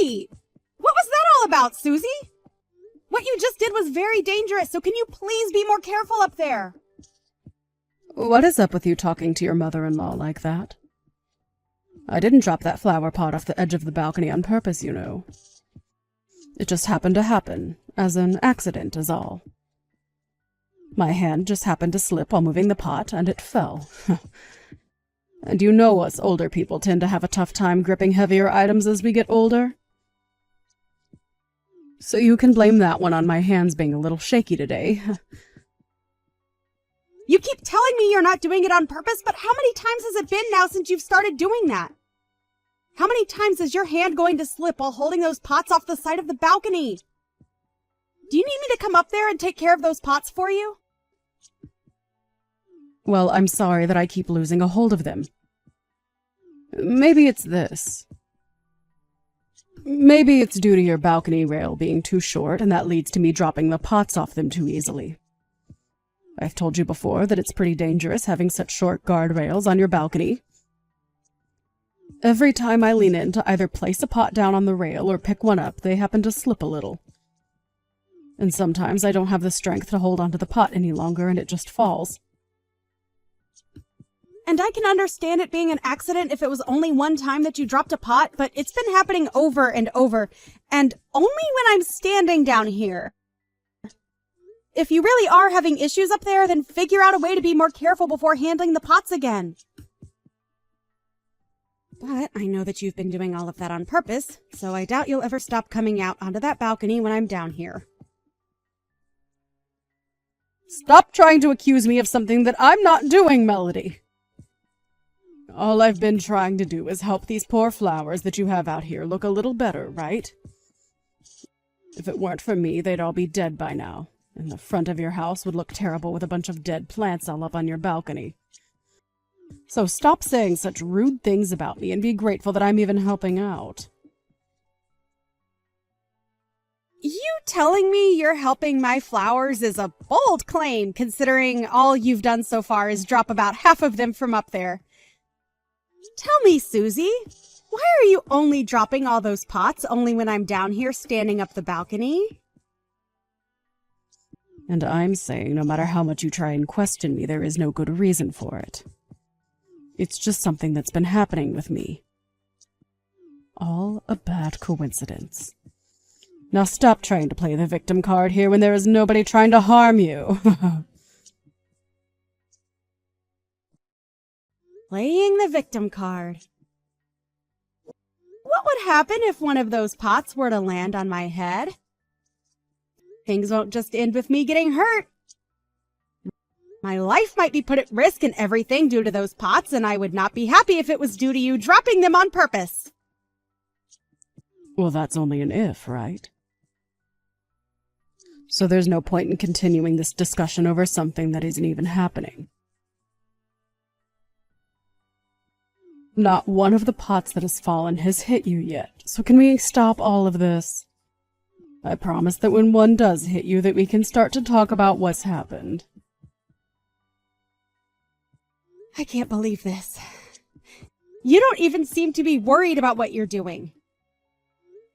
Wait! What was that all about, Susie? What you just did was very dangerous, so can you please be more careful up there? What is up with you talking to your mother-in-law like that? I didn't drop that flower pot off the edge of the balcony on purpose, you know. It just happened to happen, as an accident is all. My hand just happened to slip while moving the pot, and it fell. And you know us older people tend to have a tough time gripping heavier items as we get older. So you can blame that one on my hands being a little shaky today. You keep telling me you're not doing it on purpose, but how many times has it been now since you've started doing that? How many times is your hand going to slip while holding those pots off the side of the balcony? Do you need me to come up there and take care of those pots for you? Well, I'm sorry that I keep losing a hold of them. Maybe it's this. Maybe it's due to your balcony rail being too short, and that leads to me dropping the pots off them too easily. I've told you before that it's pretty dangerous having such short guardrails on your balcony. Every time I lean in to either place a pot down on the rail or pick one up, they happen to slip a little. And sometimes I don't have the strength to hold onto the pot any longer and it just falls. And I can understand it being an accident if it was only one time that you dropped a pot, but it's been happening over and over, and only when I'm standing down here. If you really are having issues up there, then figure out a way to be more careful before handling the pots again. But I know that you've been doing all of that on purpose, so I doubt you'll ever stop coming out onto that balcony when I'm down here. Stop trying to accuse me of something that I'm not doing, Melody. All I've been trying to do is help these poor flowers that you have out here look a little better, right? If it weren't for me, they'd all be dead by now, and the front of your house would look terrible with a bunch of dead plants all up on your balcony. So stop saying such rude things about me and be grateful that I'm even helping out. You telling me you're helping my flowers is a bold claim, considering all you've done so far is drop about half of them from up there. Tell me, Susie, why are you only dropping all those pots only when I'm down here standing up the balcony? And I'm saying no matter how much you try and question me, there is no good reason for it. It's just something that's been happening with me. All a bad coincidence. Now stop trying to play the victim card here when there is nobody trying to harm you. Playing the victim card. What would happen if one of those pots were to land on my head? Things won't just end with me getting hurt. My life might be put at risk and everything due to those pots, and I would not be happy if it was due to you dropping them on purpose. Well, that's only an if, right? So there's no point in continuing this discussion over something that isn't even happening. Not one of the pots that has fallen has hit you yet, so can we stop all of this? I promise that when one does hit you, that we can start to talk about what's happened. I can't believe this. You don't even seem to be worried about what you're doing.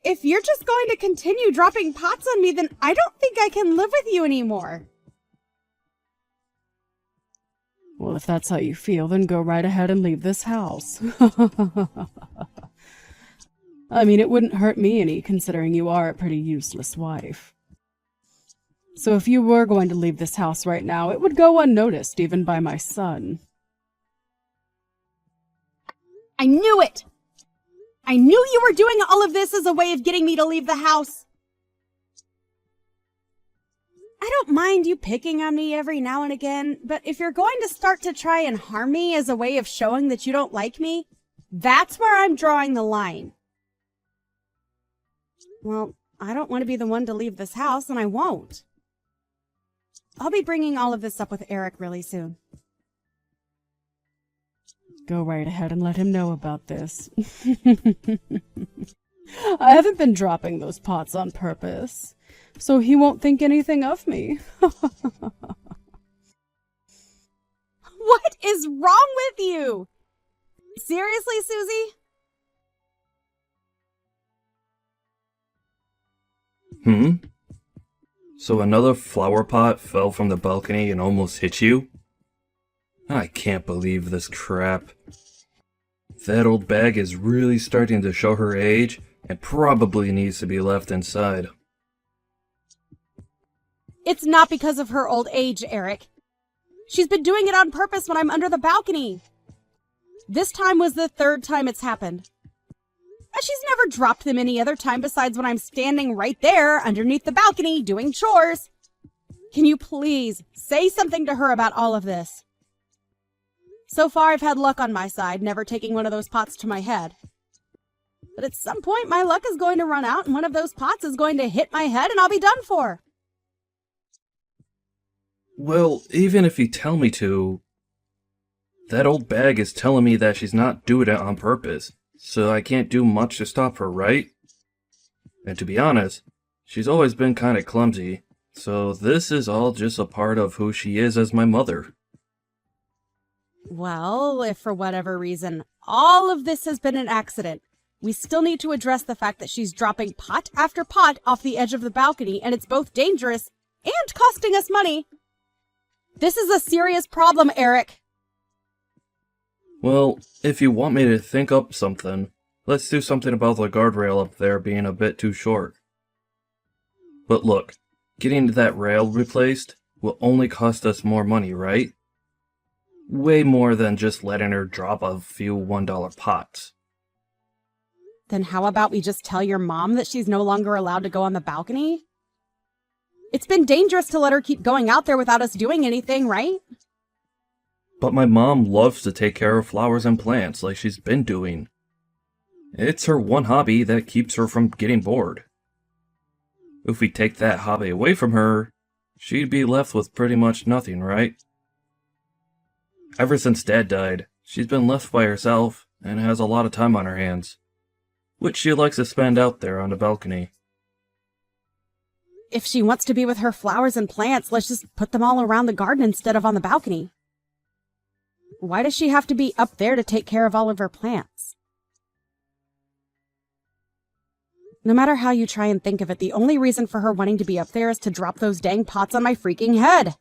If you're just going to continue dropping pots on me, then I don't think I can live with you anymore. Well, if that's how you feel, then go right ahead and leave this house. I mean, it wouldn't hurt me any, considering you are a pretty useless wife. So if you were going to leave this house right now, it would go unnoticed, even by my son. I knew it! I knew you were doing all of this as a way of getting me to leave the house. I don't mind you picking on me every now and again, but if you're going to start to try and harm me as a way of showing that you don't like me, that's where I'm drawing the line. Well, I don't want to be the one to leave this house, and I won't. I'll be bringing all of this up with Eric really soon. Go right ahead and let him know about this. I haven't been dropping those pots on purpose, so he won't think anything of me. What is wrong with you? Seriously, Susie? Hmm? So another flower pot fell from the balcony and almost hit you? I can't believe this crap. That old bag is really starting to show her age and probably needs to be left inside. It's not because of her old age, Eric. She's been doing it on purpose when I'm under the balcony. This time was the third time it's happened. And she's never dropped them any other time besides when I'm standing right there underneath the balcony doing chores. Can you please say something to her about all of this? So far, I've had luck on my side, never taking one of those pots to my head. But at some point, my luck is going to run out, and one of those pots is going to hit my head, and I'll be done for. Well, even if you tell me to, that old bag is telling me that she's not doing it on purpose, so I can't do much to stop her, right? And to be honest, she's always been kind of clumsy, so this is all just a part of who she is as my mother. Well, if for whatever reason all of this has been an accident, we still need to address the fact that she's dropping pot after pot off the edge of the balcony, and it's both dangerous and costing us money. This is a serious problem, Eric. Well, if you want me to think up something, let's do something about the guardrail up there being a bit too short. But look, getting that rail replaced will only cost us more money, right? Way more than just letting her drop a few $1 pots. Then how about we just tell your mom that she's no longer allowed to go on the balcony? It's been dangerous to let her keep going out there without us doing anything, right? But my mom loves to take care of flowers and plants like she's been doing. It's her one hobby that keeps her from getting bored. If we take that hobby away from her, she'd be left with pretty much nothing, right? Ever since Dad died, she's been left by herself and has a lot of time on her hands, which she likes to spend out there on the balcony. If she wants to be with her flowers and plants, let's just put them all around the garden instead of on the balcony. Why does she have to be up there to take care of all of her plants? No matter how you try and think of it, the only reason for her wanting to be up there is to drop those dang pots on my freaking head.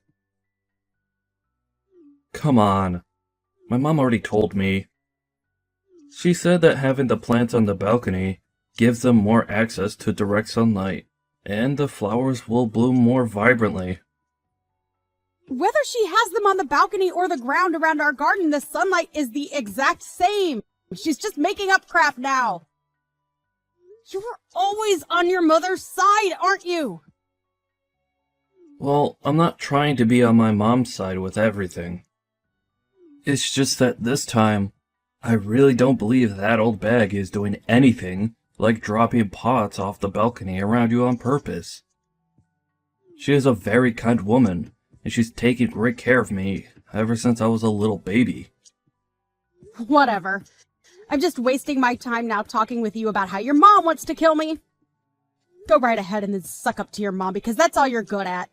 Come on. My mom already told me. She said that having the plants on the balcony gives them more access to direct sunlight, and the flowers will bloom more vibrantly. Whether she has them on the balcony or the ground around our garden, the sunlight is the exact same. She's just making up crap now. You were always on your mother's side, aren't you? Well, I'm not trying to be on my mom's side with everything. It's just that this time, I really don't believe that old bag is doing anything like dropping pots off the balcony around you on purpose. She is a very kind woman, and she's taken great care of me ever since I was a little baby. Whatever. I'm just wasting my time now talking with you about how your mom wants to kill me. Go right ahead and then suck up to your mom, because that's all you're good at.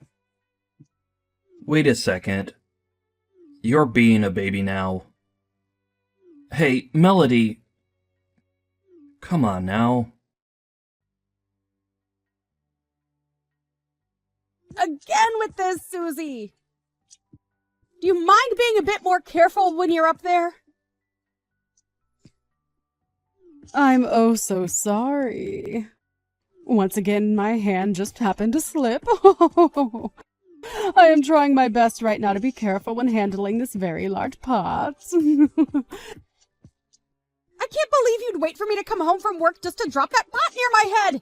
Wait a second. You're being a baby now. Hey, Melody. Come on now. Again with this, Susie. Do you mind being a bit more careful when you're up there? I'm oh so sorry. Once again, my hand just happened to slip. I am trying my best right now to be careful when handling this very large pot. I can't believe you'd wait for me to come home from work just to drop that pot near my head.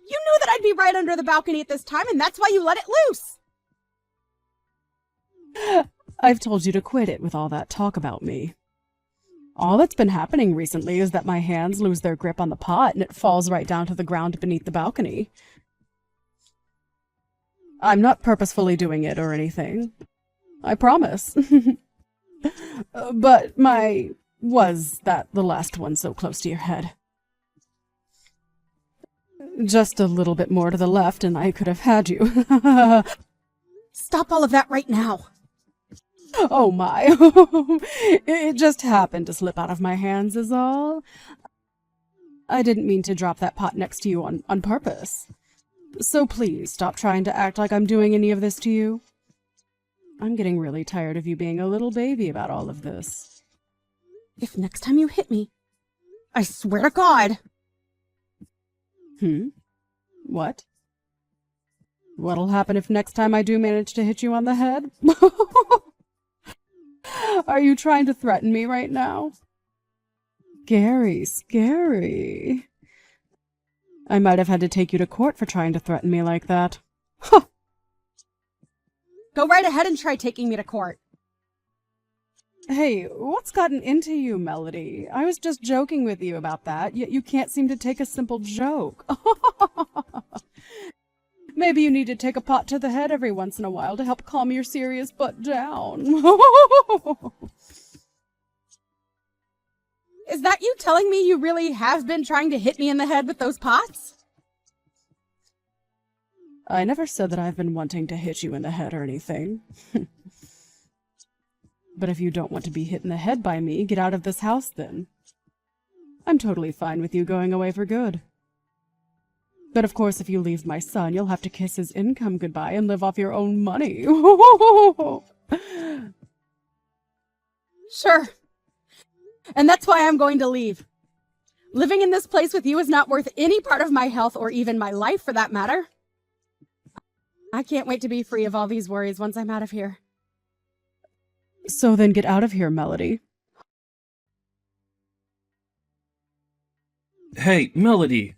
You knew that I'd be right under the balcony at this time, and that's why you let it loose. I've told you to quit it with all that talk about me. All that's been happening recently is that my hands lose their grip on the pot and it falls right down to the ground beneath the balcony. I'm not purposefully doing it or anything. I promise. But was that the last one so close to your head? Just a little bit more to the left and I could have had you. Stop all of that right now. Oh my. It just happened to slip out of my hands is all. I didn't mean to drop that pot next to you on purpose. So please stop trying to act like I'm doing any of this to you. I'm getting really tired of you being a little baby about all of this. If next time you hit me, I swear to God. What? What'll happen if next time I do manage to hit you on the head? Are you trying to threaten me right now? Scary. I might have had to take you to court for trying to threaten me like that. Huh. Go right ahead and try taking me to court. Hey, what's gotten into you, Melody? I was just joking with you about that, yet you can't seem to take a simple joke. Maybe you need to take a pot to the head every once in a while to help calm your serious butt down. Is that you telling me you really have been trying to hit me in the head with those pots? I never said that I've been wanting to hit you in the head or anything. But if you don't want to be hit in the head by me, get out of this house then. I'm totally fine with you going away for good. But of course, if you leave my son, you'll have to kiss his income goodbye and live off your own money. Sure. And that's why I'm going to leave. Living in this place with you is not worth any part of my health or even my life for that matter. I can't wait to be free of all these worries once I'm out of here. So then get out of here, Melody. Hey, Melody!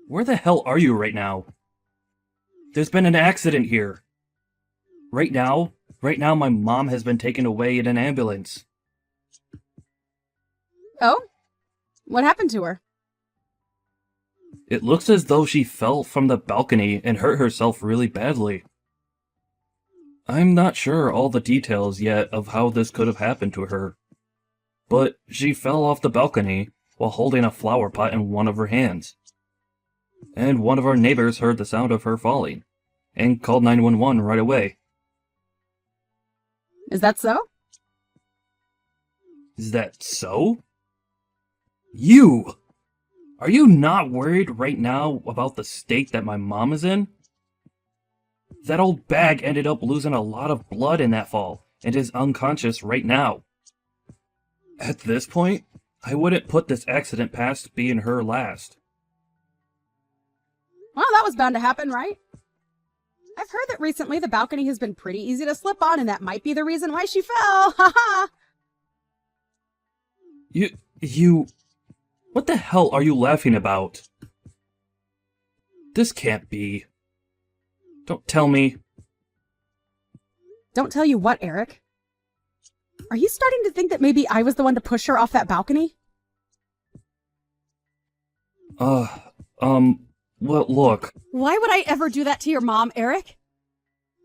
Where the hell are you right now? There's been an accident here. Right now, my mom has been taken away in an ambulance. Oh? What happened to her? It looks as though she fell from the balcony and hurt herself really badly. I'm not sure all the details yet of how this could have happened to her. But she fell off the balcony while holding a flower pot in one of her hands. And one of our neighbors heard the sound of her falling and called 911 right away. Is that so? Is that so? You! Are you not worried right now about the state that my mom is in? That old bag ended up losing a lot of blood in that fall and is unconscious right now. At this point, I wouldn't put this accident past being her last. Well, that was bound to happen, right? I've heard that recently the balcony has been pretty easy to slip on, and that might be the reason why she fell. Ha ha! You... What the hell are you laughing about? This can't be. Don't tell me. Don't tell you what, Eric? Are you starting to think that maybe I was the one to push her off that balcony? Well, look. Why would I ever do that to your mom, Eric?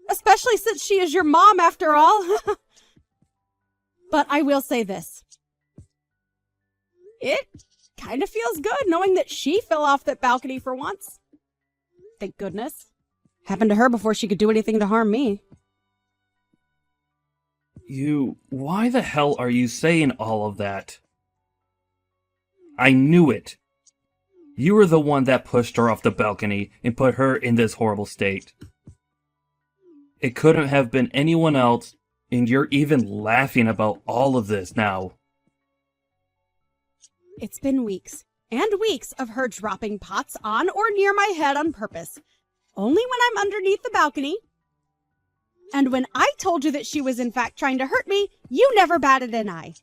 Especially since she is your mom, after all. But I will say this. It kind of feels good knowing that she fell off that balcony for once. Thank goodness. Happened to her before she could do anything to harm me. Why the hell are you saying all of that? I knew it. You were the one that pushed her off the balcony and put her in this horrible state. It couldn't have been anyone else, and you're even laughing about all of this now. It's been weeks and weeks of her dropping pots on or near my head on purpose. Only when I'm underneath the balcony. And when I told you that she was in fact trying to hurt me, you never batted an eye.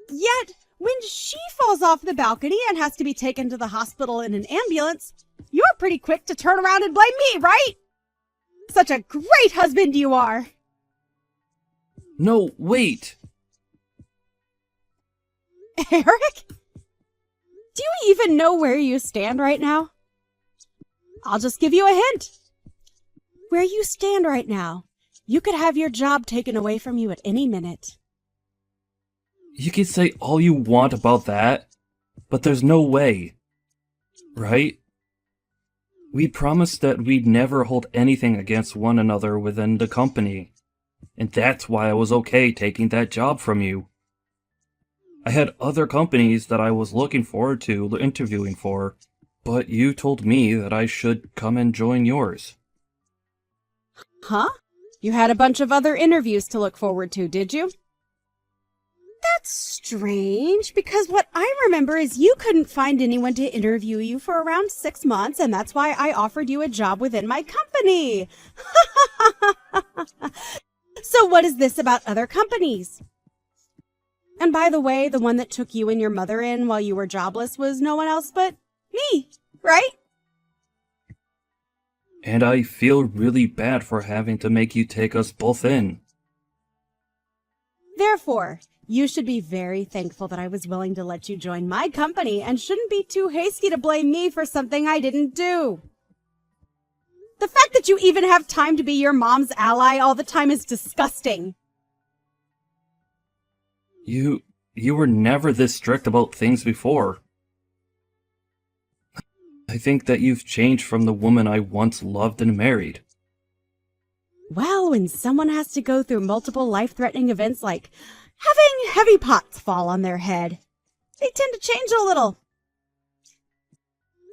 Yet, when she falls off the balcony and has to be taken to the hospital in an ambulance, you're pretty quick to turn around and blame me, right? Such a great husband you are! No, wait! Eric? Do you even know where you stand right now? I'll just give you a hint. Where you stand right now, you could have your job taken away from you at any minute. You can say all you want about that, but there's no way. Right? We promised that we'd never hold anything against one another within the company, and that's why I was okay taking that job from you. I had other companies that I was looking forward to interviewing for, But you told me that I should come and join yours. Huh? You had a bunch of other interviews to look forward to, did you? That's strange, because what I remember is you couldn't find anyone to interview you for around 6 months, and that's why I offered you a job within my company. So what is this about other companies? And by the way, the one that took you and your mother in while you were jobless was no one else but me, right? And I feel really bad for having to make you take us both in. Therefore, you should be very thankful that I was willing to let you join my company and shouldn't be too hasty to blame me for something I didn't do. The fact that you even have time to be your mom's ally all the time is disgusting. You were never this strict about things before. I think that you've changed from the woman I once loved and married. Well, when someone has to go through multiple life-threatening events like having heavy pots fall on their head, they tend to change a little.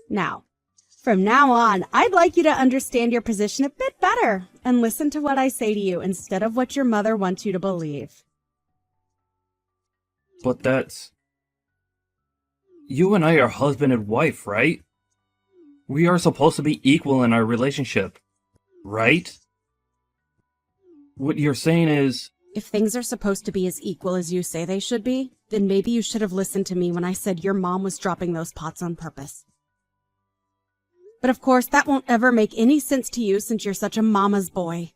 Now, from now on, I'd like you to understand your position a bit better and listen to what I say to you instead of what your mother wants you to believe. But that's... You and I are husband and wife, right? We are supposed to be equal in our relationship, right? What you're saying is... If things are supposed to be as equal as you say they should be, then maybe you should have listened to me when I said your mom was dropping those pots on purpose. But of course, that won't ever make any sense to you since you're such a mama's boy.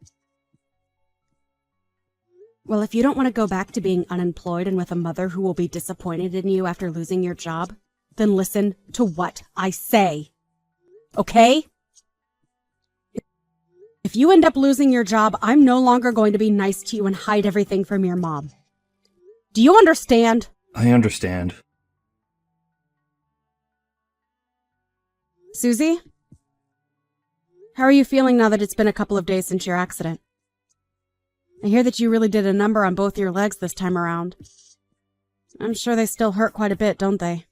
Well, if you don't want to go back to being unemployed and with a mother who will be disappointed in you after losing your job, then listen to what I say. Okay? If you end up losing your job, I'm no longer going to be nice to you and hide everything from your mom. Do you understand? I understand. Susie? How are you feeling now that it's been a couple of days since your accident? I hear that you really did a number on both your legs this time around. I'm sure they still hurt quite a bit, don't they?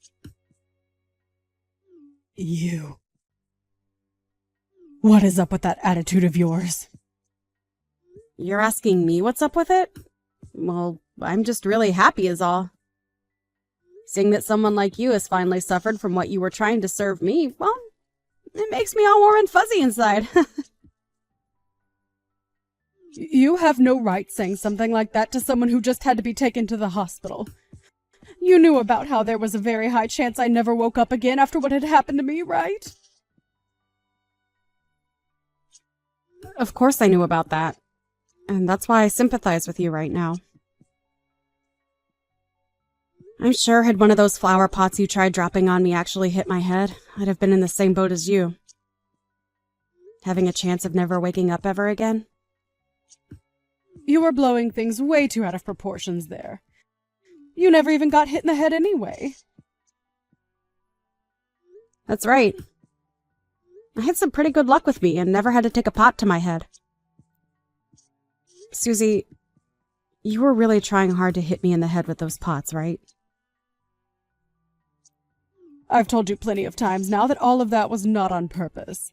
You. What is up with that attitude of yours? You're asking me what's up with it? Well, I'm just really happy is all. Seeing that someone like you has finally suffered from what you were trying to serve me, well, it makes me all warm and fuzzy inside. You have no right saying something like that to someone who just had to be taken to the hospital. You knew about how there was a very high chance I never woke up again after what had happened to me, right? Of course I knew about that. And that's why I sympathize with you right now. I'm sure had one of those flower pots you tried dropping on me actually hit my head, I'd have been in the same boat as you. Having a chance of never waking up ever again. You were blowing things way too out of proportions there. You never even got hit in the head anyway. That's right. I had some pretty good luck with me and never had to take a pot to my head. Susie, you were really trying hard to hit me in the head with those pots, right? I've told you plenty of times now that all of that was not on purpose.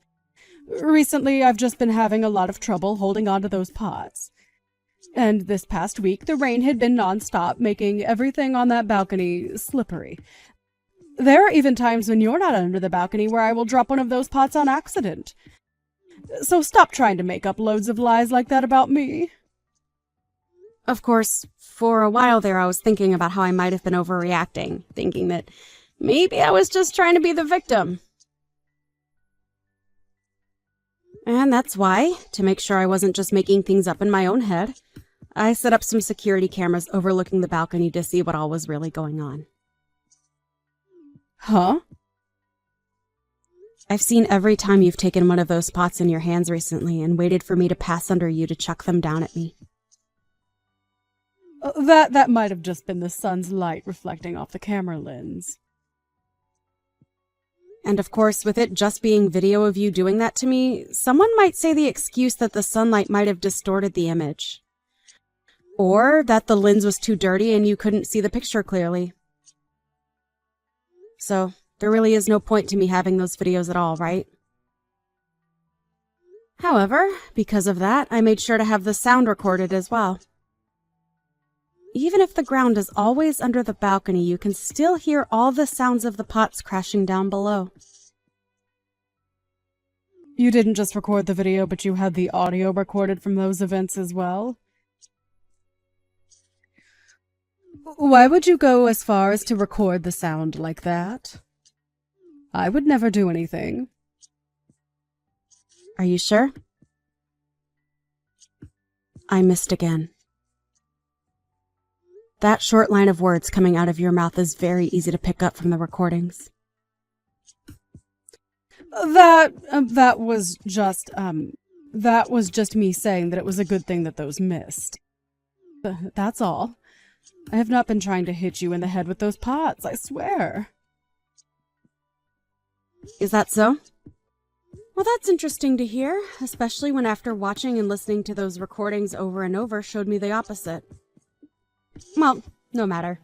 Recently, I've just been having a lot of trouble holding on to those pots. And this past week, the rain had been nonstop, making everything on that balcony slippery. There are even times when you're not under the balcony where I will drop one of those pots on accident. So stop trying to make up loads of lies like that about me. Of course, for a while there I was thinking about how I might have been overreacting, thinking that maybe I was just trying to be the victim. And that's why, to make sure I wasn't just making things up in my own head, I set up some security cameras overlooking the balcony to see what all was really going on. Huh? I've seen every time you've taken one of those pots in your hands recently and waited for me to pass under you to chuck them down at me. That might have just been the sun's light reflecting off the camera lens. And of course, with it just being video of you doing that to me, someone might say the excuse that the sunlight might have distorted the image. Or that the lens was too dirty and you couldn't see the picture clearly. So, There really is no point to me having those videos at all, right? However, because of that, I made sure to have the sound recorded as well. Even if the ground is always under the balcony, you can still hear all the sounds of the pots crashing down below. You didn't just record the video, but you had the audio recorded from those events as well? Why would you go as far as to record the sound like that? I would never do anything. Are you sure? I missed again. That short line of words coming out of your mouth is very easy to pick up from the recordings. That was just me saying that it was a good thing that those missed. That's all. I have not been trying to hit you in the head with those pots, I swear. Is that so? Well, that's interesting to hear, especially when after watching and listening to those recordings over and over showed me the opposite. Well, no matter.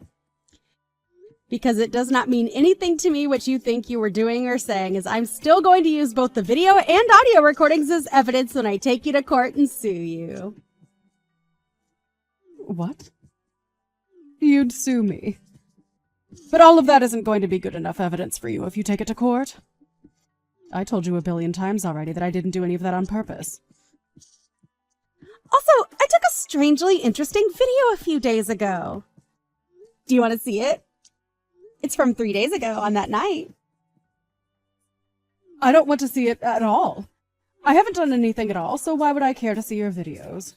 Because it does not mean anything to me what you think you were doing or saying, as I'm still going to use both the video and audio recordings as evidence when I take you to court and sue you. What? You'd sue me. But all of that isn't going to be good enough evidence for you if you take it to court. I told you a billion times already that I didn't do any of that on purpose. Also, I took a strangely interesting video a few days ago. Do you want to see it? It's from 3 days ago on that night. I don't want to see it at all. I haven't done anything at all, so why would I care to see your videos?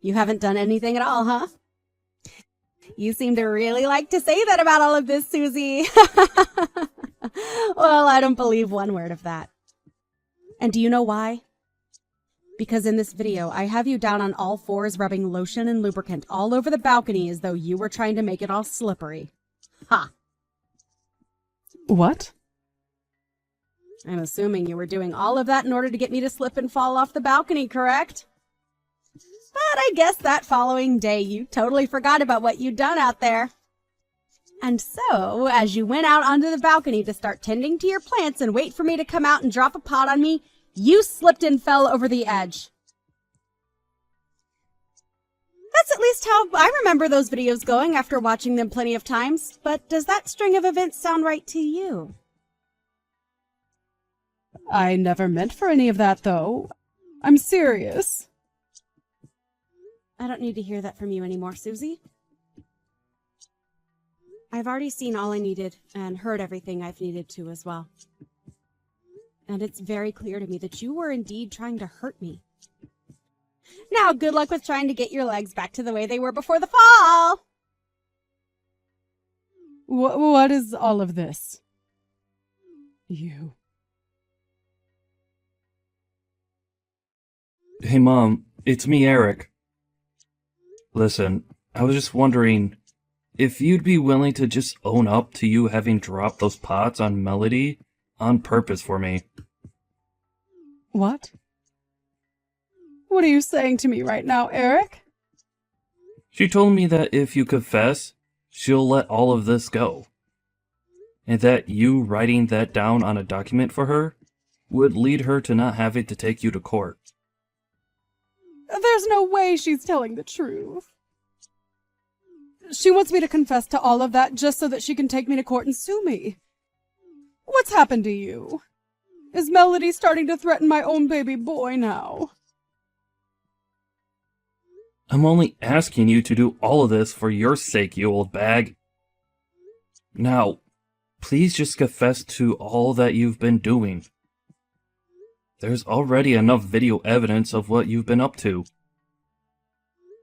You haven't done anything at all, huh? You seem to really like to say that about all of this, Susie. Well, I don't believe one word of that. And do you know why? Because in this video, I have you down on all fours rubbing lotion and lubricant all over the balcony as though you were trying to make it all slippery. Ha! What? I'm assuming you were doing all of that in order to get me to slip and fall off the balcony, correct? But I guess that following day you totally forgot about what you'd done out there. And so, as you went out onto the balcony to start tending to your plants and wait for me to come out and drop a pot on me, you slipped and fell over the edge. That's at least how I remember those videos going after watching them plenty of times. But does that string of events sound right to you? I never meant for any of that, though. I'm serious. I don't need to hear that from you anymore, Susie. I've already seen all I needed and heard everything I've needed to as well. And it's very clear to me that you were indeed trying to hurt me. Now, good luck with trying to get your legs back to the way they were before the fall! What is all of this? You. Hey Mom, it's me, Eric. Listen, I was just wondering if you'd be willing to just own up to you having dropped those pots on Melody on purpose for me. What? What are you saying to me right now, Eric? She told me that if you confess, she'll let all of this go. And that you writing that down on a document for her would lead her to not having to take you to court. There's no way she's telling the truth. She wants me to confess to all of that just so that she can take me to court and sue me. What's happened to you? Is Melody starting to threaten my own baby boy now? I'm only asking you to do all of this for your sake, you old bag. Now, please just confess to all that you've been doing. There's already enough video evidence of what you've been up to.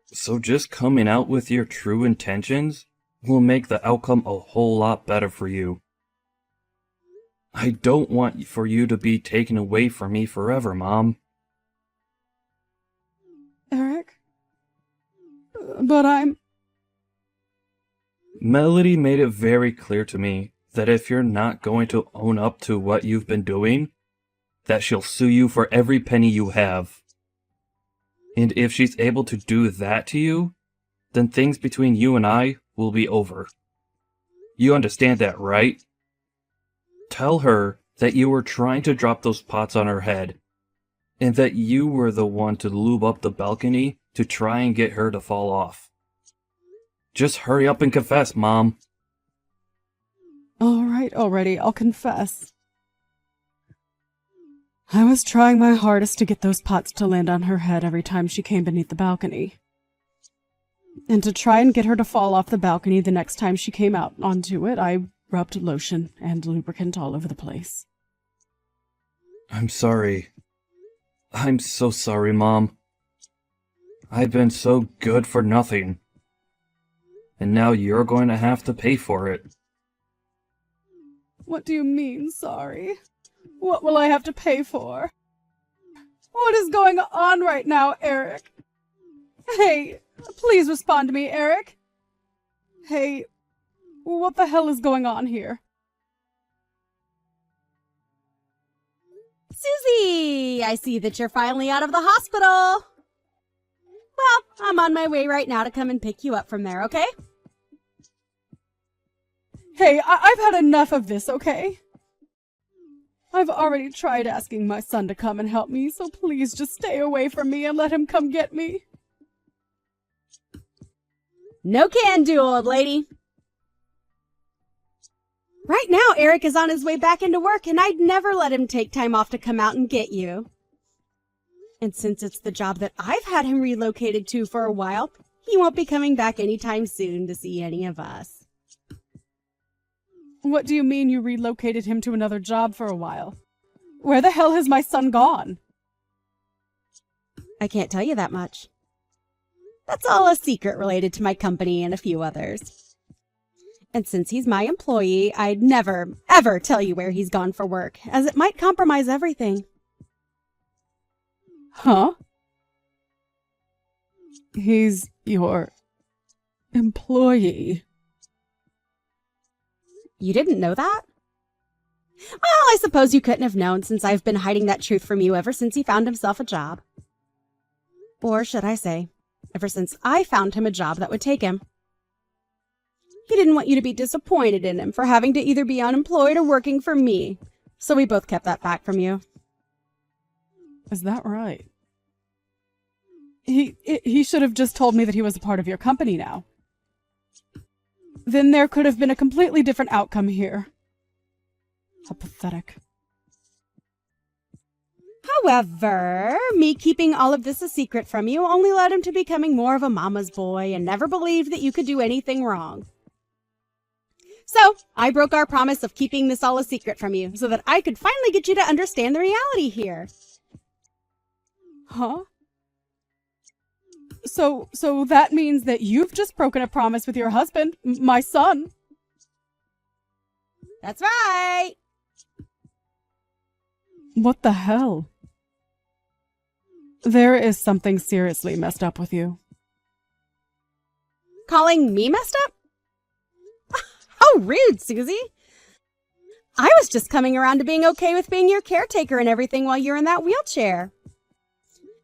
So just coming out with your true intentions will make the outcome a whole lot better for you. I don't want for you to be taken away from me forever, Mom. Eric? But Melody made it very clear to me that if you're not going to own up to what you've been doing, that she'll sue you for every penny you have. And if she's able to do that to you, then things between you and I will be over. You understand that, right? Tell her that you were trying to drop those pots on her head, and that you were the one to lube up the balcony to try and get her to fall off. Just hurry up and confess, Mom. All right, already, I'll confess. I was trying my hardest to get those pots to land on her head every time she came beneath the balcony. And to try and get her to fall off the balcony the next time she came out onto it, I rubbed lotion and lubricant all over the place. I'm sorry. I'm so sorry, Mom. I've been so good for nothing. And now you're going to have to pay for it. What do you mean, sorry? What will I have to pay for? What is going on right now, Eric? Hey, please respond to me, Eric. Hey, what the hell is going on here? Susie, I see that you're finally out of the hospital. Well, I'm on my way right now to come and pick you up from there, okay? Hey, I've had enough of this, okay? I've already tried asking my son to come and help me, so please just stay away from me and let him come get me. No can do, old lady. Right now, Eric is on his way back into work, and I'd never let him take time off to come out and get you. And since it's the job that I've had him relocated to for a while, he won't be coming back anytime soon to see any of us. What do you mean you relocated him to another job for a while? Where the hell has my son gone? I can't tell you that much. That's all a secret related to my company and a few others. And since he's my employee, I'd never, ever tell you where he's gone for work, as it might compromise everything. Huh? He's your employee. You didn't know that? Well, I suppose you couldn't have known, since I've been hiding that truth from you ever since he found himself a job. Or should I say, ever since I found him a job that would take him. He didn't want you to be disappointed in him for having to either be unemployed or working for me, so we both kept that back from you. Is that right? He should have just told me that he was a part of your company now. Then there could have been a completely different outcome here. How pathetic. However, me keeping all of this a secret from you only led him to becoming more of a mama's boy and never believed that you could do anything wrong. So, I broke our promise of keeping this all a secret from you so that I could finally get you to understand the reality here. Huh? So that means that you've just broken a promise with your husband, my son. That's right. What the hell? There is something seriously messed up with you. Calling me messed up? How rude, Susie. I was just coming around to being okay with being your caretaker and everything while you're in that wheelchair.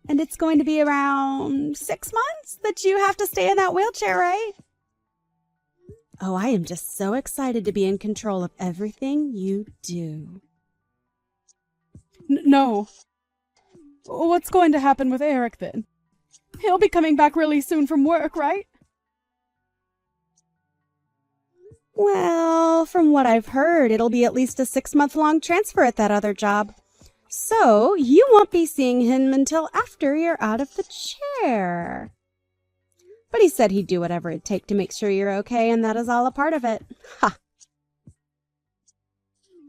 And it's going to be around 6 months that you have to stay in that wheelchair, right? Oh, I am just so excited to be in control of everything you do. No. What's going to happen with Eric then? He'll be coming back really soon from work, right? Well, from what I've heard, it'll be at least a 6-month-long transfer at that other job. So, you won't be seeing him until after you're out of the chair. But he said he'd do whatever it'd take to make sure you're okay, and that is all a part of it. Ha!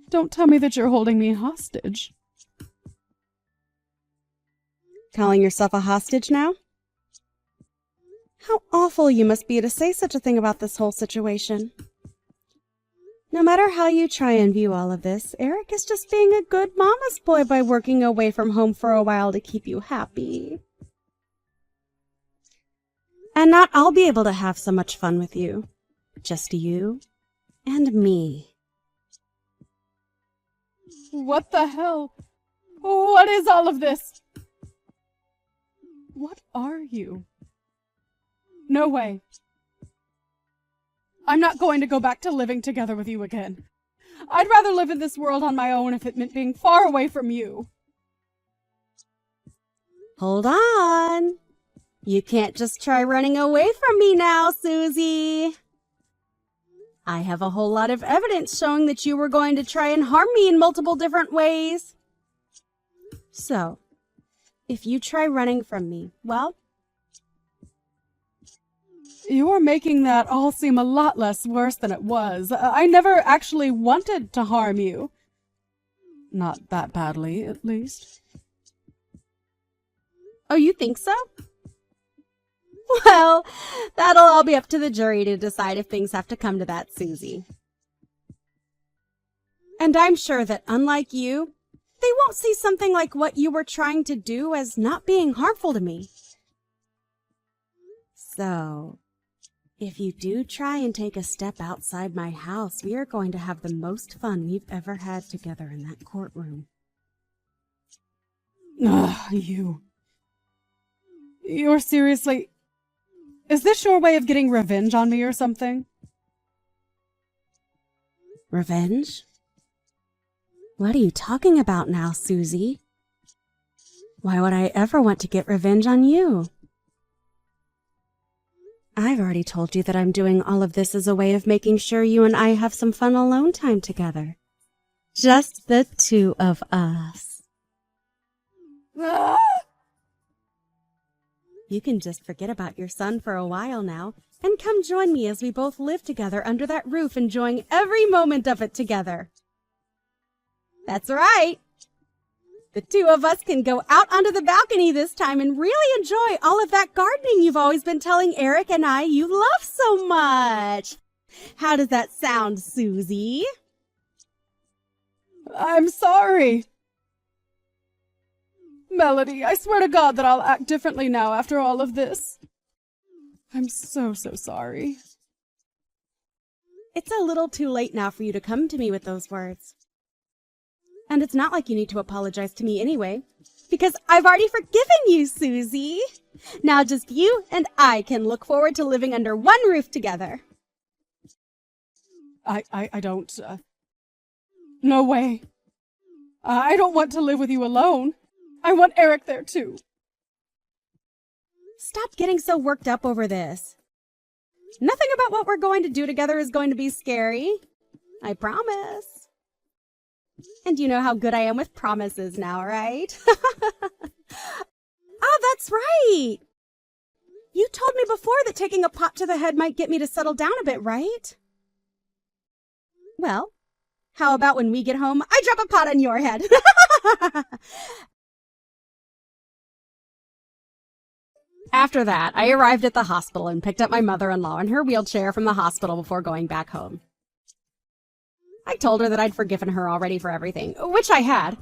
Don't tell me that you're holding me hostage. Calling yourself a hostage now? How awful you must be to say such a thing about this whole situation. No matter how you try and view all of this, Eric is just being a good mama's boy by working away from home for a while to keep you happy. And not I'll be able to have so much fun with you. Just you and me. What the hell? What is all of this? What are you? No way. I'm not going to go back to living together with you again. I'd rather live in this world on my own if it meant being far away from you. Hold on. You can't just try running away from me now, Susie. I have a whole lot of evidence showing that you were going to try and harm me in multiple different ways. So, if you try running from me, well... You're making that all seem a lot less worse than it was. I never actually wanted to harm you. Not that badly, at least. Oh, you think so? Well, that'll all be up to the jury to decide if things have to come to that, Susie. And I'm sure that, unlike you, they won't see something like what you were trying to do as not being harmful to me. So, if you do try and take a step outside my house, we are going to have the most fun we've ever had together in that courtroom. Ugh, you. You're seriously... Is this your way of getting revenge on me or something? Revenge? What are you talking about now, Susie? Why would I ever want to get revenge on you? I've already told you that I'm doing all of this as a way of making sure you and I have some fun alone time together. Just the two of us. Ah! You can just forget about your son for a while now and come join me as we both live together under that roof, enjoying every moment of it together. That's right. The two of us can go out onto the balcony this time and really enjoy all of that gardening you've always been telling Eric and I you love so much. How does that sound, Susie? I'm sorry. Melody, I swear to God that I'll act differently now after all of this. I'm so sorry. It's a little too late now for you to come to me with those words. And it's not like you need to apologize to me anyway, because I've already forgiven you, Susie. Now just you and I can look forward to living under one roof together. I don't, no way. I don't want to live with you alone. I want Eric there too. Stop getting so worked up over this. Nothing about what we're going to do together is going to be scary. I promise. And you know how good I am with promises now, right? Oh, that's right. You told me before that taking a pot to the head might get me to settle down a bit, right? Well, how about when we get home, I drop a pot on your head? After that, I arrived at the hospital and picked up my mother-in-law in her wheelchair from the hospital before going back home. I told her that I'd forgiven her already for everything, which I had.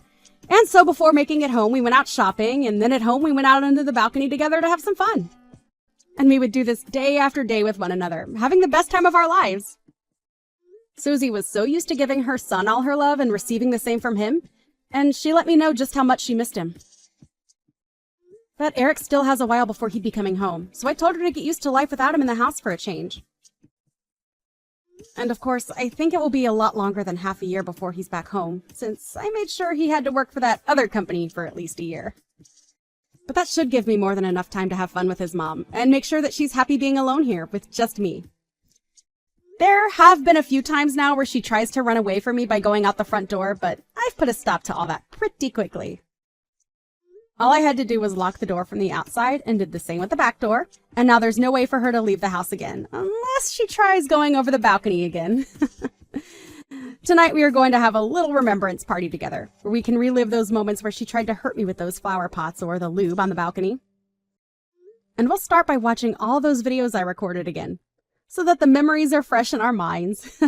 And so before making it home, we went out shopping, and then at home we went out onto the balcony together to have some fun. And we would do this day after day with one another, having the best time of our lives. Susie was so used to giving her son all her love and receiving the same from him, and she let me know just how much she missed him. But Eric still has a while before he'd be coming home, so I told her to get used to life without him in the house for a change. And of course, I think it will be a lot longer than half a year before he's back home, since I made sure he had to work for that other company for at least a year. But that should give me more than enough time to have fun with his mom, and make sure that she's happy being alone here with just me. There have been a few times now where she tries to run away from me by going out the front door, but I've put a stop to all that pretty quickly. All I had to do was lock the door from the outside and did the same with the back door, and now there's no way for her to leave the house again, unless she tries going over the balcony again. Tonight we are going to have a little remembrance party together, where we can relive those moments where she tried to hurt me with those flower pots or the lube on the balcony. And we'll start by watching all those videos I recorded again, so that the memories are fresh in our minds.